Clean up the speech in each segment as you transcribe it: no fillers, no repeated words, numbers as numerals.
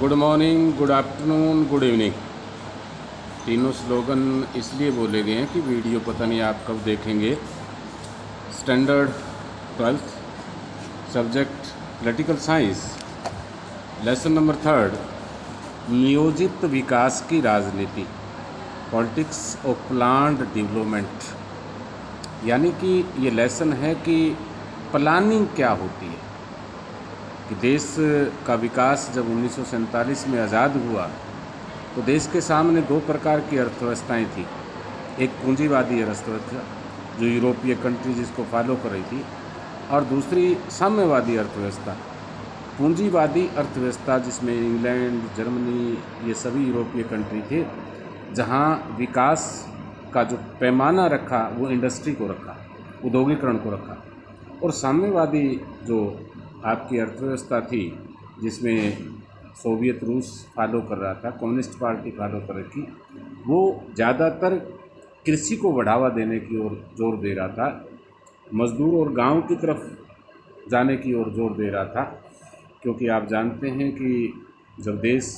Good morning, good afternoon, good evening. तीनों slogan इसलिए बोले गए हैं कि वीडियो पता नहीं आप कब देखेंगे। Standard 12th, subject political science, lesson number 3, नियोजित विकास की राजनीति, पॉलिटिक्स ऑफ प्लान्ड डेवलपमेंट। यानी कि ये लेसन है कि प्लानिंग क्या होती है, कि देश का विकास जब 1947 में आज़ाद हुआ तो देश के सामने दो प्रकार की अर्थव्यवस्थाएं थी। एक पूंजीवादी अर्थव्यवस्था जो यूरोपीय कंट्री जिसको फॉलो कर रही थी, और दूसरी साम्यवादी अर्थव्यवस्था। पूंजीवादी अर्थव्यवस्था जिसमें इंग्लैंड, जर्मनी, ये सभी यूरोपीय कंट्री थे, जहां विकास का जो पैमाना रखा वो इंडस्ट्री को रखा, औद्योगिकरण को रखा। और साम्यवादी जो आपकी अर्थव्यवस्था थी जिसमें सोवियत रूस फॉलो कर रहा था, कम्युनिस्ट पार्टी फॉलो कर रही थी, वो ज़्यादातर कृषि को बढ़ावा देने की ओर जोर दे रहा था, मजदूर और गांव की तरफ जाने की ओर जोर दे रहा था। क्योंकि आप जानते हैं कि जब देश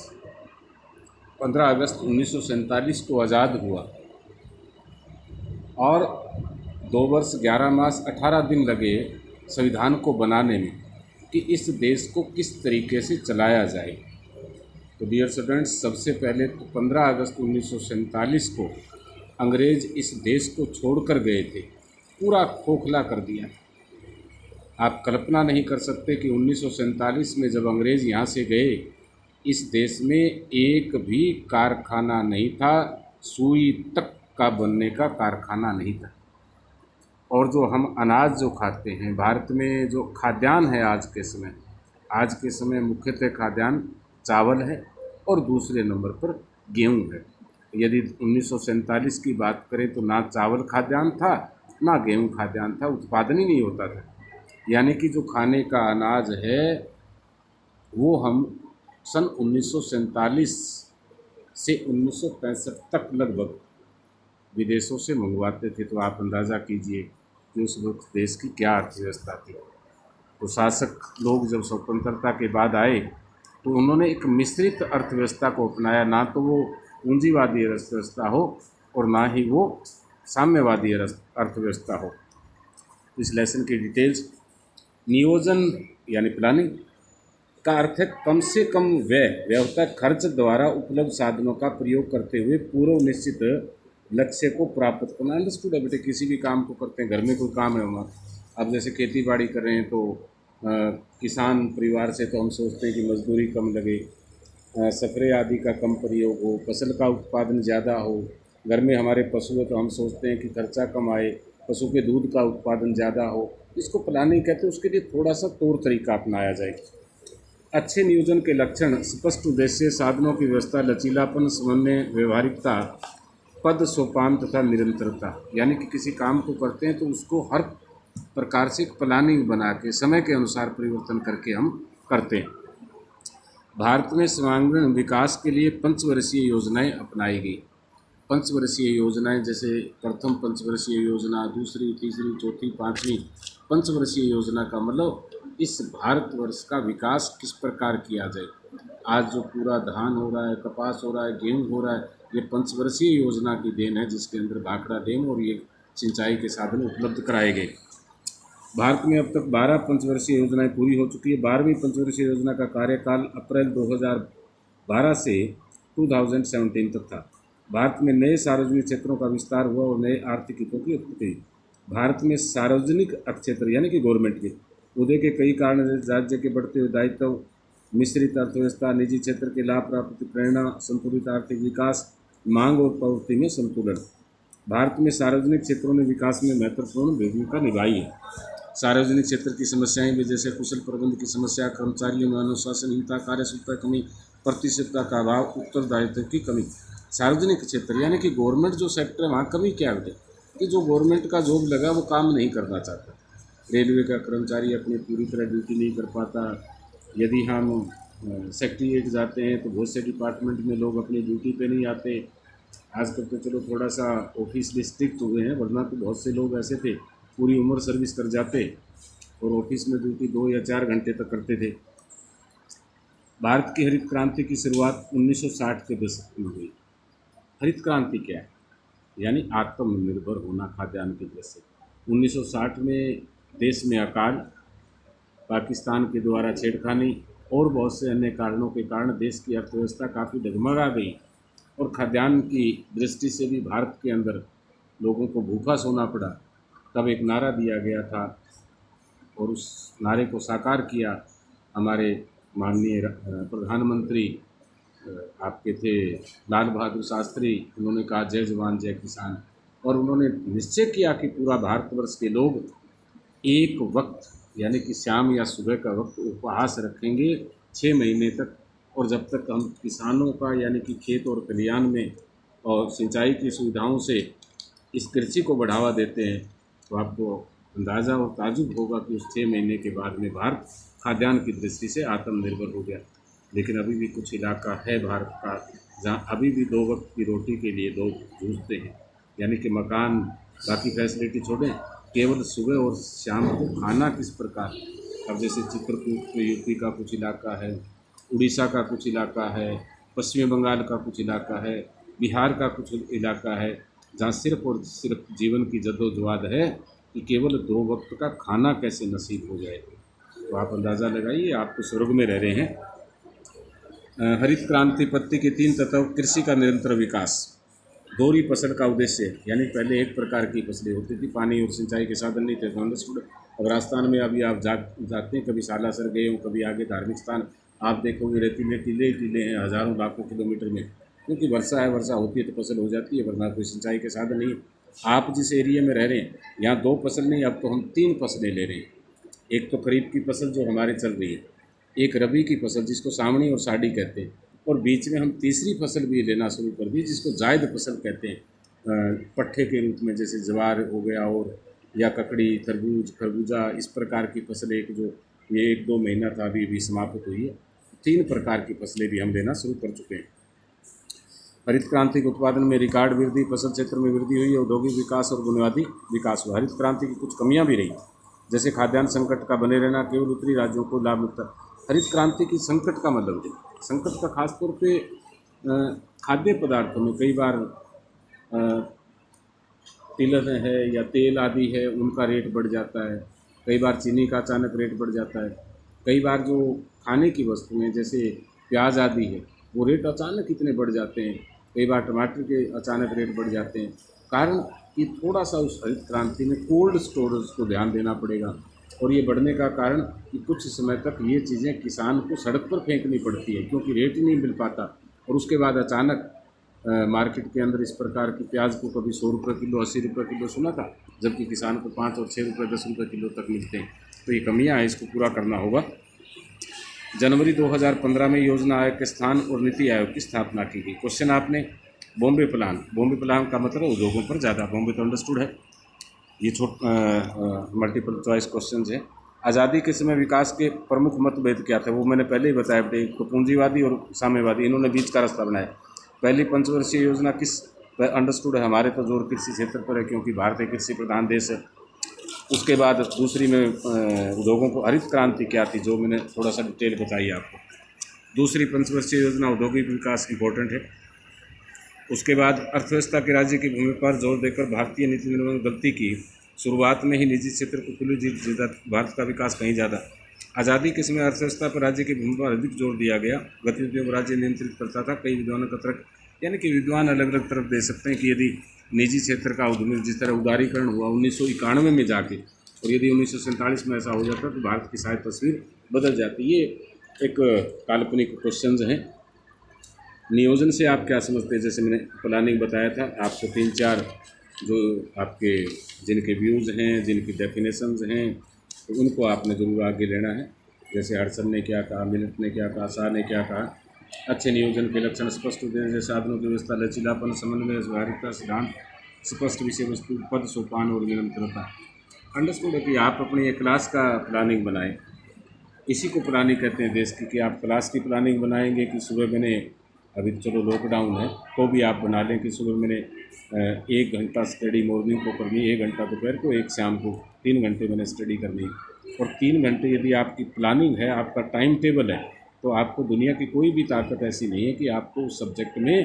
15 अगस्त 1947 को आज़ाद हुआ और 2 वर्ष 11 मास 18 दिन लगे संविधान को बनाने में कि इस देश को किस तरीके से चलाया जाए। तो डियर स्टूडेंट्स, सबसे पहले तो 15 अगस्त 1947 को अंग्रेज़ इस देश को छोड़कर गए थे, पूरा खोखला कर दिया। आप कल्पना नहीं कर सकते कि 1947 में जब अंग्रेज़ यहाँ से गए, इस देश में एक भी कारखाना नहीं था, सुई तक का बनने का कारखाना नहीं था। और जो हम अनाज जो खाते हैं, भारत में जो खाद्यान्न है आज के समय मुख्यतः खाद्यान्न चावल है और दूसरे नंबर पर गेहूं है। यदि 1947 की बात करें तो ना चावल खाद्यान्न था, ना गेहूं खाद्यान्न था, उत्पादन ही नहीं होता था। यानी कि जो खाने का अनाज है वो हम सन 1947 से 1965 तक लगभग विदेशों से मंगवाते थे। तो आप अंदाज़ा कीजिए कि उस वक्त देश की क्या अर्थव्यवस्था थी। तो शासक लोग जब स्वतंत्रता के बाद आए तो उन्होंने एक मिश्रित अर्थव्यवस्था को अपनाया, ना तो वो पूंजीवादी अर्थव्यवस्था हो और ना ही वो साम्यवादी अर्थव्यवस्था हो। इस लेसन की डिटेल्स, नियोजन यानी प्लानिंग का अर्थ है कम से कम व्यय होता है खर्च द्वारा उपलब्ध साधनों का प्रयोग करते हुए पूर्व निश्चित लक्ष्य को प्राप्त करना। अंडरस्टूड है बेटे, किसी भी काम को करते हैं, घर में कोई काम है हमारा, अब जैसे खेती बाड़ी कर रहे हैं तो किसान परिवार से तो हम सोचते हैं कि मजदूरी कम लगे, स्प्रे आदि का कम प्रयोग हो, फसल का उत्पादन ज़्यादा हो। घर में हमारे पशु है तो हम सोचते हैं कि खर्चा कम आए, पशु के दूध का उत्पादन ज़्यादा हो। इसको प्लानिंग कहते हैं। उसके लिए थोड़ा सा तौर तरीका अपनाया जाए। अच्छे नियोजन के लक्षण: स्पष्ट उद्देश्य, साधनों की व्यवस्था, लचीलापन, समन्वय, व्यवहारिकता, पद सोपान तथा निरंतरता। यानी कि किसी काम को करते हैं तो उसको हर प्रकार से एक प्लानिंग बना के समय के अनुसार परिवर्तन करके हम करते हैं। भारत में सर्वांगीण विकास के लिए पंचवर्षीय योजनाएं अपनाई गई। पंचवर्षीय योजनाएं जैसे प्रथम पंचवर्षीय योजना, दूसरी, तीसरी, चौथी, पाँचवीं पंचवर्षीय योजना का मतलब इस भारतवर्ष का विकास किस प्रकार किया जाए। आज जो पूरा धान हो रहा है, कपास हो रहा है, गेहूँ हो रहा है, ये पंचवर्षीय योजना की देन है, जिसके अंदर भाखड़ा डैम और ये सिंचाई के साधन उपलब्ध कराए गए। भारत में अब तक 12 पंचवर्षीय योजनाएं पूरी हो चुकी है। 12वीं पंचवर्षीय योजना का कार्यकाल अप्रैल 2012 से 2017 तक था। भारत में नए सार्वजनिक क्षेत्रों का विस्तार हुआ और नए आर्थिक हितों की उत्पत्ति हुई। भारत में सार्वजनिक क्षेत्र यानी कि गवर्नमेंट के उदय के कई कारण, राज्य के बढ़ते हुए दायित्व, मिश्रित अर्थव्यवस्था, निजी क्षेत्र के लाभ प्राप्ति, प्रेरणा, संतुलित आर्थिक विकास, मांग और प्रवृत्ति में संतुलन। भारत में सार्वजनिक क्षेत्रों ने विकास में महत्वपूर्ण भूमिका निभाई है। सार्वजनिक क्षेत्र की समस्याएं भी जैसे कुशल प्रबंध की समस्या, कर्मचारियों में अनुशासनहीनता, कार्यशीलता कमी, प्रतिष्ठिता का अभाव, उत्तरदायित्व की कमी। सार्वजनिक क्षेत्र यानी कि गवर्नमेंट जो सेक्टर है वहाँ कमी क्या है कि जो गवर्नमेंट का जॉब लगा वो काम नहीं करना चाहता। रेलवे का कर्मचारी अपनी पूरी तरह ड्यूटी नहीं कर पाता। यदि हम सेक्रेटेरिएट जाते हैं तो बहुत से डिपार्टमेंट में लोग अपनी ड्यूटी पे नहीं आते। आजकल तो चलो थोड़ा सा ऑफिस डिस्ट्रिक्ट हुए हैं, वरना तो बहुत से लोग ऐसे थे पूरी उम्र सर्विस कर जाते और ऑफिस में ड्यूटी 2 या 4 घंटे तक करते थे। भारत की हरित क्रांति की शुरुआत 1960 के दशक में हुई। हरित क्रांति क्या है? यानी आत्मनिर्भर होना खाद्यान्न की दृष्टि से। 1960 में देश में अकाल, पाकिस्तान के द्वारा छेड़खानी और बहुत से अन्य कारणों के कारण देश की अर्थव्यवस्था काफ़ी डगमगा गई और खाद्यान्न की दृष्टि से भी भारत के अंदर लोगों को भूखा सोना पड़ा। तब एक नारा दिया गया था और उस नारे को साकार किया हमारे माननीय प्रधानमंत्री आपके थे लाल बहादुर शास्त्री। उन्होंने कहा जय जवान जय किसान, और उन्होंने निश्चय किया कि पूरा भारतवर्ष के लोग एक वक्त यानी कि शाम या सुबह का वक्त उपवास रखेंगे 6 महीने तक। और जब तक हम किसानों का यानी कि खेत और खलिहान में और सिंचाई की सुविधाओं से इस कृषि को बढ़ावा देते हैं, तो आपको अंदाज़ा और ताजुब होगा कि उस 6 महीने के बाद में भारत खाद्यान्न की दृष्टि से आत्मनिर्भर हो गया। लेकिन अभी भी कुछ इलाका है भारत का जहाँ अभी भी 2 वक्त की रोटी के लिए लोग जूझते हैं, यानी कि मकान बाकी फैसिलिटी छोड़ें, केवल सुबह और शाम को खाना किस प्रकार। अब जैसे चित्रकूट यूपी का कुछ इलाका है, उड़ीसा का कुछ इलाका है, पश्चिमी बंगाल का कुछ इलाका है, बिहार का कुछ इलाका है, जहाँ सिर्फ और सिर्फ जीवन की जद्दोजहद है कि केवल 2 वक्त का खाना कैसे नसीब हो जाए। तो आप अंदाज़ा लगाइए, आप तो स्वर्ग में रह रहे हैं। हरित क्रांति पत्ती के 3 तत्व: कृषि का निरंतर विकास, दोहरी फसल का उद्देश्य, यानी पहले एक प्रकार की फसलें होती थी, पानी और सिंचाई के साधन नहीं थे तो अंडरस्टूड। अब राजस्थान में अभी आप जाते हैं, कभी सालासर गए हो, कभी आगे धार्मिक स्थान, आप देखोगे रेतीले टीले टीले हैं हज़ारों लाखों किलोमीटर में, क्योंकि वर्षा है, वर्षा होती है तो फसल हो जाती है, वरना कोई सिंचाई के साधन नहीं है। आप जिस एरिया में रह रहे हैं यहाँ 2 फसल नहीं, अब तो हम 3 फसलें ले रहे हैं। एक तो खरीफ की फसल जो हमारे चल रही है, एक रबी की फसल जिसको सावणी और साड़ी कहते हैं, और बीच में हम तीसरी फसल भी लेना शुरू कर दी जिसको जायद फसल कहते हैं, पट्ठे के रूप में, जैसे ज्वार हो गया और या ककड़ी, तरबूज, खरबूजा, इस प्रकार की फसलें एक जो ये 1-2 महीना था अभी भी समाप्त हुई है। 3 प्रकार की फसलें भी हम लेना शुरू कर चुके हैं। हरित क्रांति के उत्पादन में रिकॉर्ड वृद्धि, फसल क्षेत्र में वृद्धि हुई, औद्योगिक विकास और बुनियादी विकास हुआ। हरित क्रांति की कुछ कमियां भी रही, जैसे खाद्यान्न संकट का बने रहना, केवल उत्तरी राज्यों को लाभ मिलता। हरित क्रांति की संकट का मतलब है, संकट का खासतौर पे खाद्य पदार्थों में कई बार तिलहन है या तेल आदि है उनका रेट बढ़ जाता है, कई बार चीनी का अचानक रेट बढ़ जाता है, कई बार जो खाने की वस्तुएं जैसे प्याज आदि है वो रेट अचानक इतने बढ़ जाते हैं, कई बार टमाटर के अचानक रेट बढ़ जाते हैं। कारण कि थोड़ा सा उस हरित क्रांति में कोल्ड स्टोरेज को ध्यान देना पड़ेगा, और ये बढ़ने का कारण कि कुछ समय तक ये चीज़ें किसान को सड़क पर फेंकनी पड़ती है क्योंकि रेट ही नहीं मिल पाता, और उसके बाद अचानक मार्केट के अंदर इस प्रकार की प्याज को कभी 100 रुपये किलो, 80 रुपये किलो सुना था, जबकि किसान को 5 और 6 रुपये 10 रुपये किलो तक मिलते हैं। तो ये कमियां हैं, इसको पूरा करना होगा। जनवरी 2015 में योजना आयोग के स्थान और नीति आयोग की स्थापना की गई। क्वेश्चन आपने बॉम्बे प्लान, बॉम्बे प्लान का मतलब उद्योगों पर ज़्यादा, बॉम्बे तो अंडरस्टूड है, ये मल्टीपल चॉइस क्वेश्चन है। आज़ादी के समय विकास के प्रमुख मतभेद क्या थे, वो मैंने पहले ही बताया बेटे, एक तो पूंजीवादी और साम्यवादी, इन्होंने बीच का रास्ता बनाया। पहली पंचवर्षीय योजना किस पर अंडरस्टूड है, हमारे तो जोर कृषि क्षेत्र पर है क्योंकि भारत एक कृषि प्रधान देश है। उसके बाद दूसरी में उद्योगों को हरित क्रांति क्या थी, जो मैंने थोड़ा सा डिटेल बताई आपको। दूसरी पंचवर्षीय योजना औद्योगिक विकास इंपॉर्टेंट है। उसके बाद अर्थव्यवस्था के राज्य की भूमि पर जोर देकर भारतीय नीति निर्माण गलती की, शुरुआत में ही निजी क्षेत्र को खुली जीत, भारत का विकास कहीं ज़्यादा। आज़ादी के समय अर्थव्यवस्था पर राज्य की भूमि पर अधिक जोर दिया गया, गतिविधियों को राज्य नियंत्रित करता था। कई विद्वानों का तर्क, यानी कि विद्वान अलग अलग तरफ दे सकते हैं कि यदि निजी क्षेत्र का उद्यम जिस तरह उदारीकरण हुआ 1991 में जाके, और यदि 1947 में ऐसा हो जाता तो भारत की शायद तस्वीर बदल जाती। ये एक काल्पनिक क्वेश्चंस हैं। नियोजन से आप क्या समझते हैं, जैसे मैंने प्लानिंग बताया था आपको, 3-4 जो आपके जिनके व्यूज़ हैं, जिनकी डेफिनेशंस हैं, तो उनको आपने जरूर आगे लेना है। जैसे हडसन ने क्या कहा, मिनट ने क्या कहा, शाह ने क्या कहा। अच्छे नियोजन के लक्षण स्पष्ट होते हैं, जैसे साधनों की व्यवस्था, लचीलापन, समन्वय, व्यवहारिकता, सिद्धांत, स्पष्ट विषय वस्तु, पद, सोपान और निरंतरता। अंडरस्टूड है कि आप अपनी एक क्लास का प्लानिंग बनाएं, इसी को प्लानिंग कहते हैं देश की, कि आप क्लास की प्लानिंग बनाएंगे कि सुबह मैंने, अभी तो चलो लॉकडाउन है तो भी आप बना लें कि सुबह मैंने 1 घंटा स्टडी मॉर्निंग को करनी, 1 घंटा दोपहर को, 1 शाम को, 3 घंटे मैंने स्टडी करनी। और 3 घंटे यदि आपकी प्लानिंग है, आपका टाइम टेबल है, तो आपको दुनिया की कोई भी ताकत ऐसी नहीं है कि आपको उस सब्जेक्ट में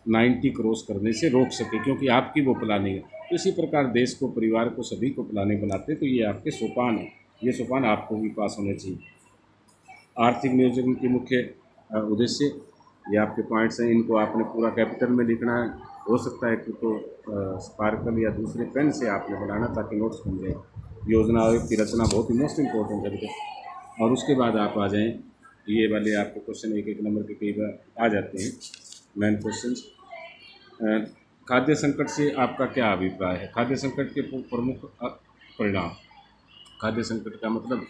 90 क्रॉस करने से रोक सके, क्योंकि आपकी वो प्लानिंग है। तो इसी प्रकार देश को, परिवार को, सभी को प्लानिंग बनाते हैं। तो ये आपके सोपान हैं, ये सोपान आपको भी पास होने चाहिए। आर्थिक नियोजन के मुख्य उद्देश्य, ये आपके पॉइंट्स हैं, इनको आपने पूरा कैपिटल में लिखना है। हो सकता है कि तो स्पार्कल या दूसरे पेन से आपने बनाना, ताकि नोट्स बन जाए। योजना आयोग की रचना बहुत ही मोस्ट इम्पोर्टेंट है बेटे। और उसके बाद आप आ जाएं, ये वाले आपको क्वेश्चन एक एक नंबर के कई बार आ जाते हैं, मेन क्वेश्चन। खाद्य संकट से आपका क्या अभिप्राय है? खाद्य संकट के प्रमुख परिणाम। खाद्य संकट का मतलब,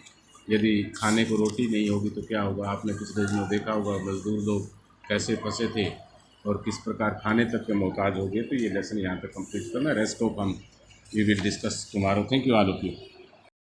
यदि खाने को रोटी नहीं होगी तो क्या होगा? आपने पिछले दिनों देखा होगा मजदूर लोग कैसे फंसे थे और किस प्रकार खाने तक के मोहताज हो गए। तो ये लेसन यहाँ तक कंप्लीट करना। रेस्ट ऑफ हम we will discuss tomorrow. Thank you all of you.